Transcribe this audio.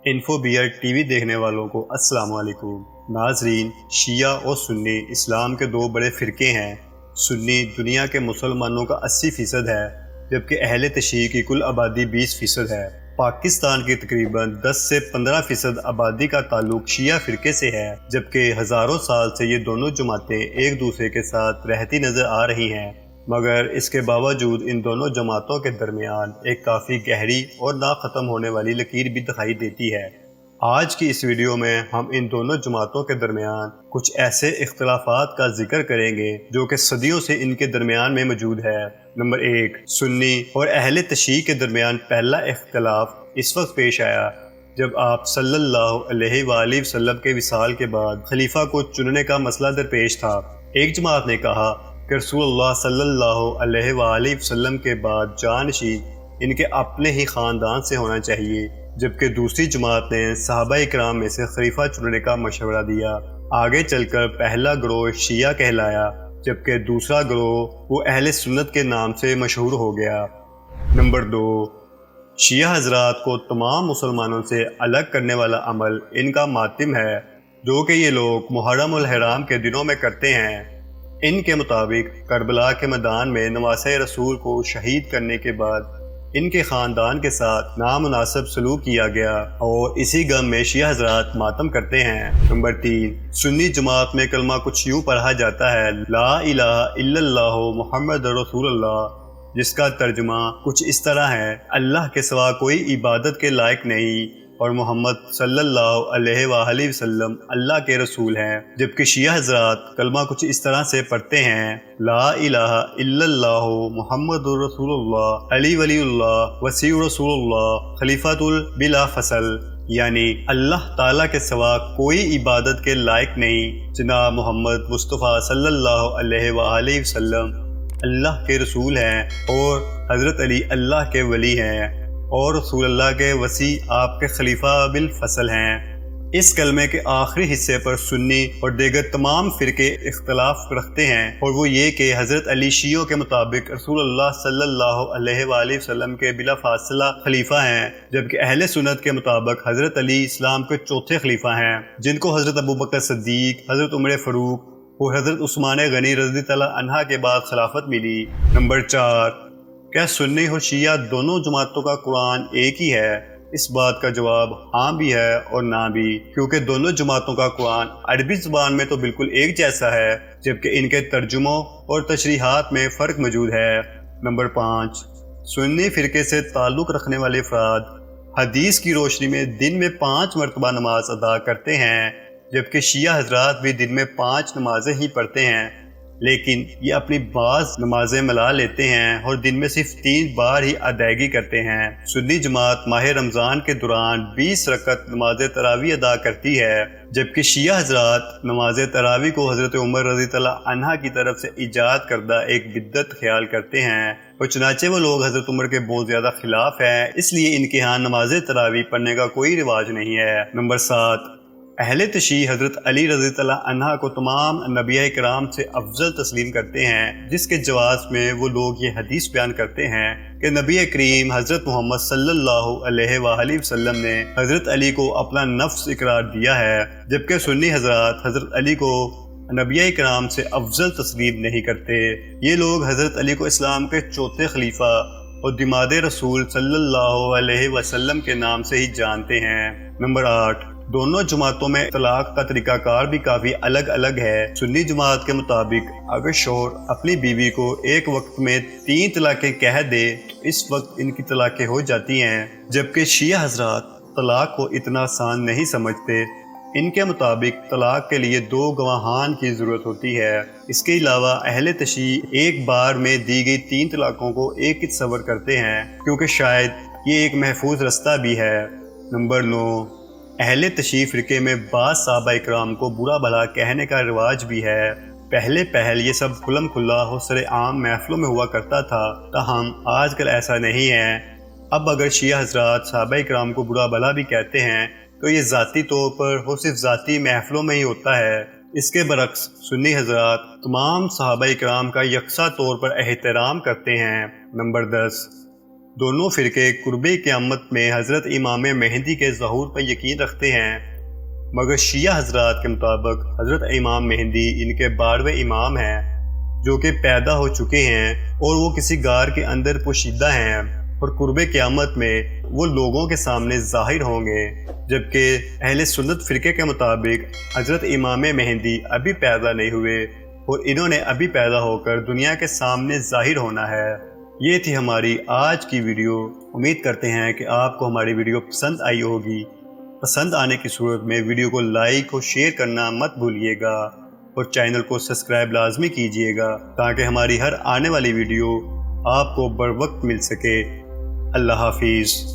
Info beer T V دیکھنے والوں کو السلام علیکم ناظرین۔ شیعہ اور سنی اسلام کے دو بڑے فرقے ہیں۔ سنی دنیا کے مسلمانوں کا 80% ہے، جبکہ اہل تشیع کی کل آبادی 20% ہے۔ پاکستان کی تقریباً 10 سے 15% آبادی کا تعلق شیعہ فرقے سے ہے، جبکہ ہزاروں سال سے یہ دونوں جماعتیں ایک دوسرے کے ساتھ رہتی نظر آ رہی ہیں، مگر اس کے باوجود ان دونوں جماعتوں کے درمیان ایک کافی گہری اور نہ ختم ہونے والی لکیر بھی دکھائی دیتی ہے۔ آج کی اس ویڈیو میں ہم ان دونوں جماعتوں کے درمیان کچھ ایسے اختلافات کا ذکر کریں گے جو کہ صدیوں سے ان کے درمیان میں موجود ہے۔ نمبر 1، سنی اور اہل تشیع کے درمیان پہلا اختلاف اس وقت پیش آیا جب آپ صلی اللہ علیہ وآلہ وسلم کے وصال کے بعد خلیفہ کو چننے کا مسئلہ درپیش تھا۔ ایک جماعت نے کہا کہ رسول اللہ صلی اللہ علیہ وآلہ وسلم کے بعد جانشین ان کے اپنے ہی خاندان سے ہونا چاہیے، جبکہ دوسری جماعت نے صحابہ اکرام میں سے خلیفہ چننے کا مشورہ دیا۔ آگے چل کر پہلا گروہ شیعہ کہلایا، جبکہ دوسرا گروہ وہ اہل سنت کے نام سے مشہور ہو گیا۔ نمبر 2، شیعہ حضرات کو تمام مسلمانوں سے الگ کرنے والا عمل ان کا ماتم ہے، جو کہ یہ لوگ محرم الحرام کے دنوں میں کرتے ہیں۔ ان کے مطابق کربلا کے میدان میں نواسۂ رسول کو شہید کرنے کے بعد ان کے خاندان کے ساتھ نامناسب سلوک کیا گیا اور اسی غم میں شیعہ حضرات ماتم کرتے ہیں۔ نمبر 3، سنی جماعت میں کلمہ کچھ یوں پڑھا جاتا ہے، لا الہ الا اللہ محمد رسول اللہ، جس کا ترجمہ کچھ اس طرح ہے، اللہ کے سوا کوئی عبادت کے لائق نہیں اور محمد صلی اللہ علیہ وآلہ وسلم اللہ کے رسول ہیں۔ جبکہ شیعہ حضرات کلمہ کچھ اس طرح سے پڑھتے ہیں، لا الہ الا اللہ محمد رسول اللہ علی ولی اللہ وسیع رسول اللہ خلیفۃ بلا فصل، یعنی اللہ تعالیٰ کے سوا کوئی عبادت کے لائق نہیں، جناب محمد مصطفیٰ صلی اللہ علیہ وآلہ وسلم اللہ کے رسول ہیں اور حضرت علی اللہ کے ولی ہیں اور رسول اللہ کے وسیع آپ کے خلیفہ بالفصل ہیں۔ اس کلمے کے آخری حصے پر سنی اور دیگر تمام فرقے اختلاف رکھتے ہیں، اور وہ یہ کہ حضرت علی شیعوں کے مطابق رسول اللہ صلی اللہ علیہ وآلہ وسلم کے بلا فاصلہ خلیفہ ہیں، جبکہ اہل سنت کے مطابق حضرت علی اسلام کے چوتھے خلیفہ ہیں، جن کو حضرت ابوبکر صدیق، حضرت عمر فاروق اور حضرت عثمان غنی رضی اللہ عنہ کے بعد خلافت ملی۔ نمبر 4، کیا سنی اور شیعہ دونوں جماعتوں کا قرآن ایک ہی ہے؟ اس بات کا جواب ہاں بھی ہے اور نہ بھی، کیونکہ دونوں جماعتوں کا قرآن عربی زبان میں تو بالکل ایک جیسا ہے، جبکہ ان کے ترجموں اور تشریحات میں فرق موجود ہے۔ نمبر 5، سنی فرقے سے تعلق رکھنے والے افراد حدیث کی روشنی میں دن میں 5 مرتبہ نماز ادا کرتے ہیں، جبکہ شیعہ حضرات بھی دن میں 5 نمازیں ہی پڑھتے ہیں، لیکن یہ اپنی بعض نمازیں ملا لیتے ہیں اور دن میں صرف 3 بار ہی ادائیگی کرتے ہیں۔ سنی جماعت ماہ رمضان کے دوران 20 رکعت نماز تراویح ادا کرتی ہے، جبکہ شیعہ حضرات نماز تراویح کو حضرت عمر رضی اللہ عنہ کی طرف سے ایجاد کردہ ایک بدعت خیال کرتے ہیں، اور چنانچہ وہ لوگ حضرت عمر کے بہت زیادہ خلاف ہیں، اس لیے ان کے ہاں نماز تراویح پڑھنے کا کوئی رواج نہیں ہے۔ نمبر 7، اہل تشیع حضرت علی رضی اللہ عنہ کو تمام انبیاء کرام سے افضل تسلیم کرتے ہیں، جس کے جواز میں وہ لوگ یہ حدیث بیان کرتے ہیں کہ نبی کریم حضرت محمد صلی اللہ علیہ وآلہ وسلم نے حضرت علی کو اپنا نفس اقرار دیا ہے، جبکہ سنی حضرات حضرت علی کو انبیاء کرام سے افضل تسلیم نہیں کرتے۔ یہ لوگ حضرت علی کو اسلام کے چوتھے خلیفہ اور دماد رسول صلی اللہ علیہ وسلم کے نام سے ہی جانتے ہیں۔ نمبر 8، دونوں جماعتوں میں طلاق کا طریقہ کار بھی کافی الگ الگ ہے۔ سنی جماعت کے مطابق اگر شوہر اپنی بیوی کو ایک وقت میں 3 طلاقیں کہہ دے تو اس وقت ان کی طلاقیں ہو جاتی ہیں، جبکہ شیعہ حضرات طلاق کو اتنا آسان نہیں سمجھتے۔ ان کے مطابق طلاق کے لیے 2 گواہان کی ضرورت ہوتی ہے۔ اس کے علاوہ اہل تشیع ایک بار میں دی گئی 3 طلاقوں کو ایک ہی تصور کرتے ہیں، کیونکہ شاید یہ ایک محفوظ رستہ بھی ہے۔ نمبر 9، اہل تشیع فرقے میں بعض صحابہ اکرام کو برا بھلا کہنے کا رواج بھی ہے۔ پہلے یہ سب کھلم کھلا اور سر عام محفلوں میں ہوا کرتا تھا، تاہم آج کل ایسا نہیں ہے۔ اب اگر شیعہ حضرات صحابہ اکرام کو برا بھلا بھی کہتے ہیں تو یہ ذاتی طور پر اور صرف ذاتی محفلوں میں ہی ہوتا ہے۔ اس کے برعکس سنی حضرات تمام صحابہ اکرام کا یکساں طور پر احترام کرتے ہیں۔ نمبر 10، دونوں فرقے قرب قیامت میں حضرت امام مہدی کے ظہور پر یقین رکھتے ہیں، مگر شیعہ حضرات کے مطابق حضرت امام مہدی ان کے 12ویں امام ہیں جو کہ پیدا ہو چکے ہیں اور وہ کسی غار کے اندر پوشیدہ ہیں اور قرب قیامت میں وہ لوگوں کے سامنے ظاہر ہوں گے، جبکہ اہل سنت فرقے کے مطابق حضرت امام مہدی ابھی پیدا نہیں ہوئے اور انہوں نے ابھی پیدا ہو کر دنیا کے سامنے ظاہر ہونا ہے۔ یہ تھی ہماری آج کی ویڈیو۔ امید کرتے ہیں کہ آپ کو ہماری ویڈیو پسند آئی ہوگی۔ پسند آنے کی صورت میں ویڈیو کو لائک اور شیئر کرنا مت بھولیے گا اور چینل کو سبسکرائب لازمی کیجیے گا تاکہ ہماری ہر آنے والی ویڈیو آپ کو بر وقت مل سکے۔ اللہ حافظ۔